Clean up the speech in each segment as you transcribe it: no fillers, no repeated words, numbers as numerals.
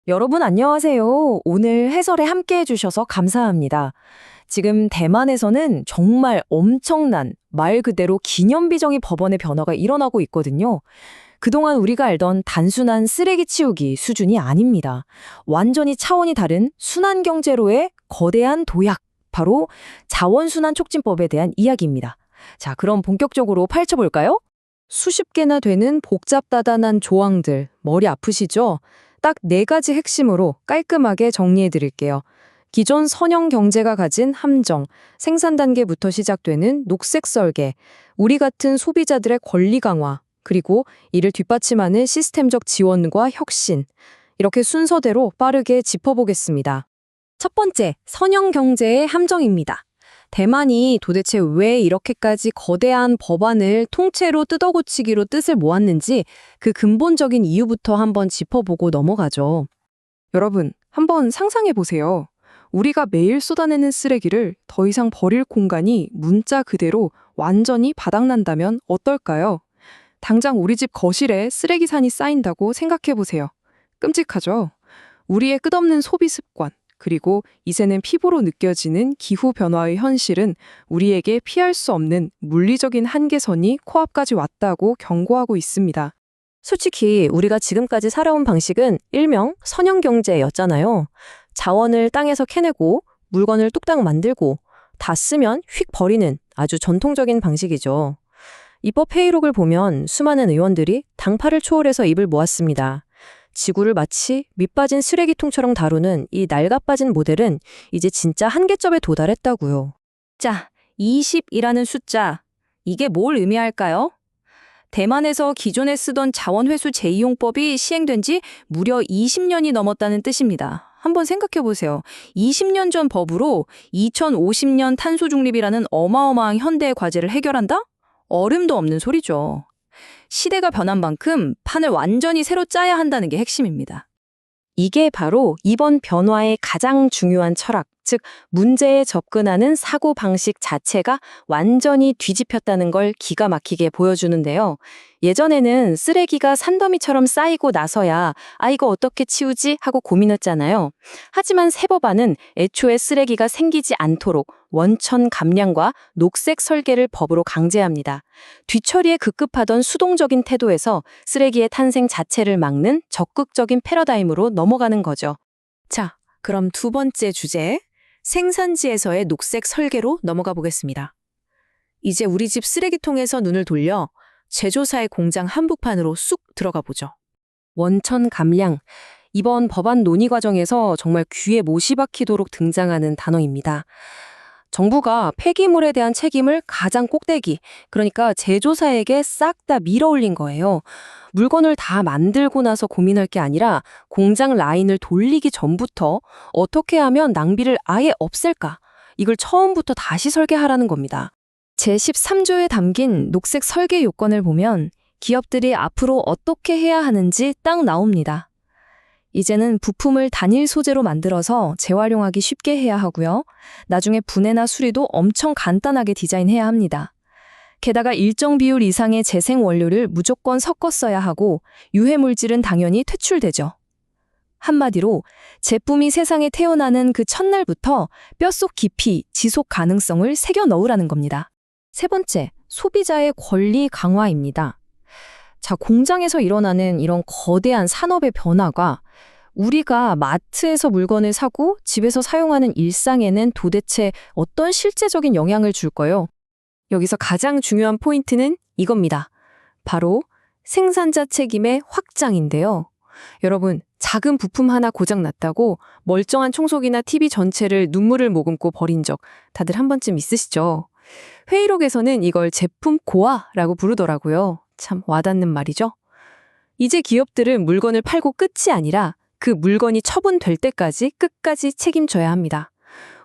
여러분 안녕하세요. 오늘 해설에 함께 해주셔서 감사합니다. 지금 대만에서는 정말 엄청난 말 그대로 기념비정의 법원의 변화가 일어나고 있거든요. 그동안 우리가 알던 단순한 쓰레기 치우기 수준이 아닙니다. 완전히 차원이 다른 순환경제로의 거대한 도약, 바로 자원순환촉진법에 대한 이야기입니다. 자, 그럼 본격적으로 파헤쳐볼까요? 수십 개나 되는 복잡다단한 조항들, 머리 아프시죠? 딱 네 가지 핵심으로 깔끔하게 정리해 드릴게요. 기존 선형 경제가 가진 함정, 생산 단계부터 시작되는 녹색 설계, 우리 같은 소비자들의 권리 강화, 그리고 이를 뒷받침하는 시스템적 지원과 혁신. 이렇게 순서대로 빠르게 짚어보겠습니다. 첫 번째, 선형 경제의 함정입니다. 대만이 도대체 왜 이렇게까지 거대한 법안을 통째로 뜯어고치기로 뜻을 모았는지 그 근본적인 이유부터 한번 짚어보고 넘어가죠. 여러분, 한번 상상해 보세요. 우리가 매일 쏟아내는 쓰레기를 더 이상 버릴 공간이 문자 그대로 완전히 바닥난다면 어떨까요? 당장 우리 집 거실에 쓰레기산이 쌓인다고 생각해 보세요. 끔찍하죠? 우리의 끝없는 소비 습관, 그리고 이제는 피부로 느껴지는 기후 변화의 현실은 우리에게 피할 수 없는 물리적인 한계선이 코앞까지 왔다고 경고하고 있습니다. 솔직히 우리가 지금까지 살아온 방식은 일명 선형경제였잖아요. 자원을 땅에서 캐내고 물건을 뚝딱 만들고 다 쓰면 휙 버리는 아주 전통적인 방식이죠. 입법 회의록을 보면 수많은 의원들이 당파를 초월해서 입을 모았습니다. 지구를 마치 밑빠진 쓰레기통처럼 다루는 이 낡아빠진 모델은 이제 진짜 한계점에 도달했다고요. 자, 20이라는 숫자, 이게 뭘 의미할까요? 대만에서 기존에 쓰던 자원회수 재이용법이 시행된 지 무려 20년이 넘었다는 뜻입니다. 한번 생각해 보세요. 20년 전 법으로 2050년 탄소 중립이라는 어마어마한 현대의 과제를 해결한다? 어림도 없는 소리죠. 시대가 변한 만큼 판을 완전히 새로 짜야 한다는 게 핵심입니다. 이게 바로 이번 변화의 가장 중요한 철학, 즉 문제에 접근하는 사고방식 자체가 완전히 뒤집혔다는 걸 기가 막히게 보여주는데요. 예전에는 쓰레기가 산더미처럼 쌓이고 나서야 이거 어떻게 치우지 하고 고민했잖아요. 하지만 새 법안은 애초에 쓰레기가 생기지 않도록 원천 감량과 녹색 설계를 법으로 강제합니다. 뒤처리에 급급하던 수동적인 태도에서 쓰레기의 탄생 자체를 막는 적극적인 패러다임으로 넘어가는 거죠. 자, 그럼 두 번째 주제, 생산지에서의 녹색 설계로 넘어가 보겠습니다. 이제 우리 집 쓰레기통에서 눈을 돌려 제조사의 공장 한복판으로 쑥 들어가 보죠. 원천 감량, 이번 법안 논의 과정에서 정말 귀에 못이 박히도록 등장하는 단어입니다. 정부가 폐기물에 대한 책임을 가장 꼭대기, 그러니까 제조사에게 싹 다 밀어올린 거예요. 물건을 다 만들고 나서 고민할 게 아니라 공장 라인을 돌리기 전부터 어떻게 하면 낭비를 아예 없앨까? 이걸 처음부터 다시 설계하라는 겁니다. 제13조에 담긴 녹색 설계 요건을 보면 기업들이 앞으로 어떻게 해야 하는지 딱 나옵니다. 이제는 부품을 단일 소재로 만들어서 재활용하기 쉽게 해야 하고요. 나중에 분해나 수리도 엄청 간단하게 디자인해야 합니다. 게다가 일정 비율 이상의 재생 원료를 무조건 섞어 써야 하고 유해물질은 당연히 퇴출되죠. 한마디로 제품이 세상에 태어나는 그 첫날부터 뼛속 깊이 지속 가능성을 새겨 넣으라는 겁니다. 세 번째, 소비자의 권리 강화입니다. 자, 공장에서 일어나는 이런 거대한 산업의 변화가 우리가 마트에서 물건을 사고 집에서 사용하는 일상에는 도대체 어떤 실제적인 영향을 줄까요? 여기서 가장 중요한 포인트는 이겁니다. 바로 생산자 책임의 확장인데요. 여러분, 작은 부품 하나 고장났다고 멀쩡한 청소기나 TV 전체를 눈물을 머금고 버린 적 다들 한 번쯤 있으시죠? 회의록에서는 이걸 제품 고아라고 부르더라고요. 참 와닿는 말이죠. 이제 기업들은 물건을 팔고 끝이 아니라 그 물건이 처분될 때까지 끝까지 책임져야 합니다.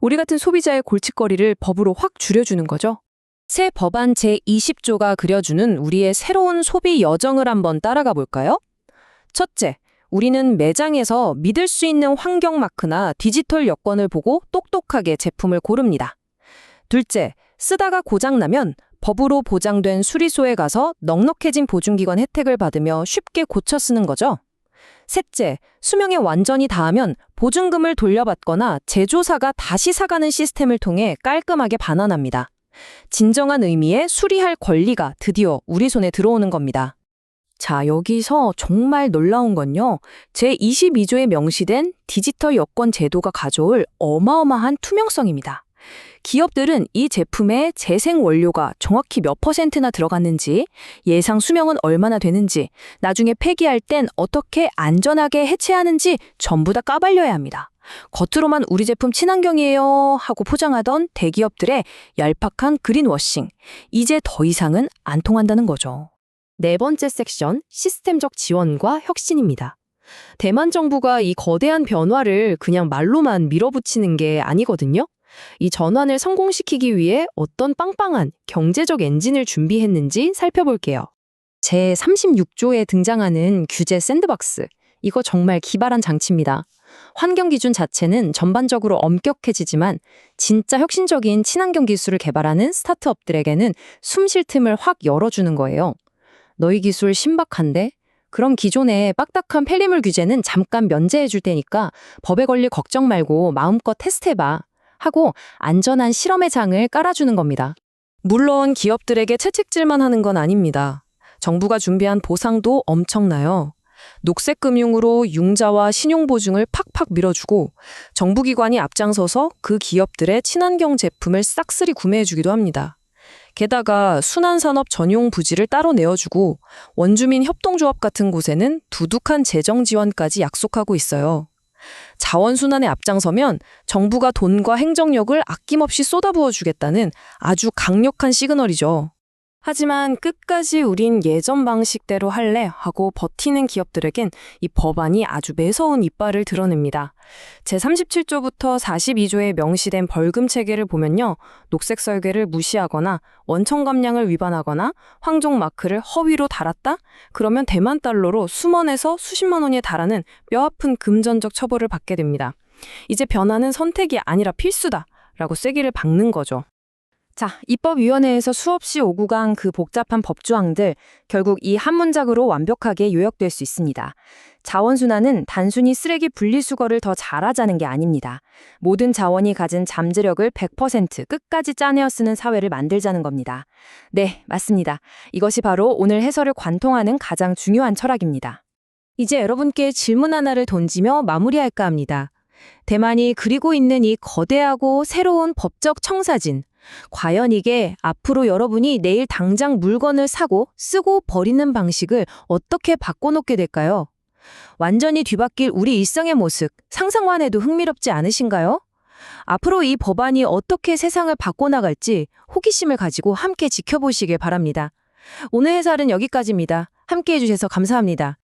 우리 같은 소비자의 골칫거리를 법으로 확 줄여주는 거죠. 새 법안 제20조가 그려주는 우리의 새로운 소비 여정을 한번 따라가 볼까요? 첫째, 우리는 매장에서 믿을 수 있는 환경 마크나 디지털 여권을 보고 똑똑하게 제품을 고릅니다. 둘째, 쓰다가 고장나면 법으로 보장된 수리소에 가서 넉넉해진 보증기관 혜택을 받으며 쉽게 고쳐 쓰는 거죠. 셋째, 수명이 완전히 닿으면 보증금을 돌려받거나 제조사가 다시 사가는 시스템을 통해 깔끔하게 반환합니다. 진정한 의미의 수리할 권리가 드디어 우리 손에 들어오는 겁니다. 자, 여기서 정말 놀라운 건요. 제22조에 명시된 디지털 여권 제도가 가져올 어마어마한 투명성입니다. 기업들은 이 제품의 재생 원료가 정확히 몇 %나 들어갔는지, 예상 수명은 얼마나 되는지, 나중에 폐기할 땐 어떻게 안전하게 해체하는지 전부 다 까발려야 합니다. 겉으로만 우리 제품 친환경이에요 하고 포장하던 대기업들의 얄팍한 그린워싱, 이제 더 이상은 안 통한다는 거죠. 네 번째 섹션, 시스템적 지원과 혁신입니다. 대만 정부가 이 거대한 변화를 그냥 말로만 밀어붙이는 게 아니거든요. 이 전환을 성공시키기 위해 어떤 빵빵한 경제적 엔진을 준비했는지 살펴볼게요. 제36조에 등장하는 규제 샌드박스. 이거 정말 기발한 장치입니다. 환경 기준 자체는 전반적으로 엄격해지지만 진짜 혁신적인 친환경 기술을 개발하는 스타트업들에게는 숨 쉴 틈을 확 열어주는 거예요. 너희 기술 신박한데? 그럼 기존의 빡딱한 폐기물 규제는 잠깐 면제해 줄 테니까 법에 걸릴 걱정 말고 마음껏 테스트해봐 하고 안전한 실험의 장을 깔아주는 겁니다. 물론 기업들에게 채찍질만 하는 건 아닙니다. 정부가 준비한 보상도 엄청나요. 녹색금융으로 융자와 신용보증을 팍팍 밀어주고 정부기관이 앞장서서 그 기업들의 친환경 제품을 싹쓸이 구매해주기도 합니다. 게다가 순환산업 전용 부지를 따로 내어주고 원주민 협동조합 같은 곳에는 두둑한 재정 지원까지 약속하고 있어요. 자원순환에 앞장서면 정부가 돈과 행정력을 아낌없이 쏟아부어주겠다는 아주 강력한 시그널이죠. 하지만 끝까지 우린 예전 방식대로 할래 하고 버티는 기업들에겐 이 법안이 아주 매서운 이빨을 드러냅니다. 제37조부터 42조에 명시된 벌금 체계를 보면요. 녹색 설계를 무시하거나 원천 감량을 위반하거나 황종 마크를 허위로 달았다? 그러면 대만 달러로 수천에서 수십만 원에 달하는 뼈아픈 금전적 처벌을 받게 됩니다. 이제 변화는 선택이 아니라 필수다 라고 쐐기를 박는 거죠. 자, 입법위원회에서 수없이 오고 간 그 복잡한 법조항들, 결국 이 한 문장으로 완벽하게 요약될 수 있습니다. 자원순환은 단순히 쓰레기 분리수거를 더 잘하자는 게 아닙니다. 모든 자원이 가진 잠재력을 100% 끝까지 짜내어 쓰는 사회를 만들자는 겁니다. 네, 맞습니다. 이것이 바로 오늘 해설을 관통하는 가장 중요한 철학입니다. 이제 여러분께 질문 하나를 던지며 마무리할까 합니다. 대만이 그리고 있는 이 거대하고 새로운 법적 청사진, 과연 이게 앞으로 여러분이 내일 당장 물건을 사고 쓰고 버리는 방식을 어떻게 바꿔놓게 될까요? 완전히 뒤바뀔 우리 일상의 모습, 상상만 해도 흥미롭지 않으신가요? 앞으로 이 법안이 어떻게 세상을 바꿔나갈지 호기심을 가지고 함께 지켜보시길 바랍니다. 오늘 해설은 여기까지입니다. 함께 해주셔서 감사합니다.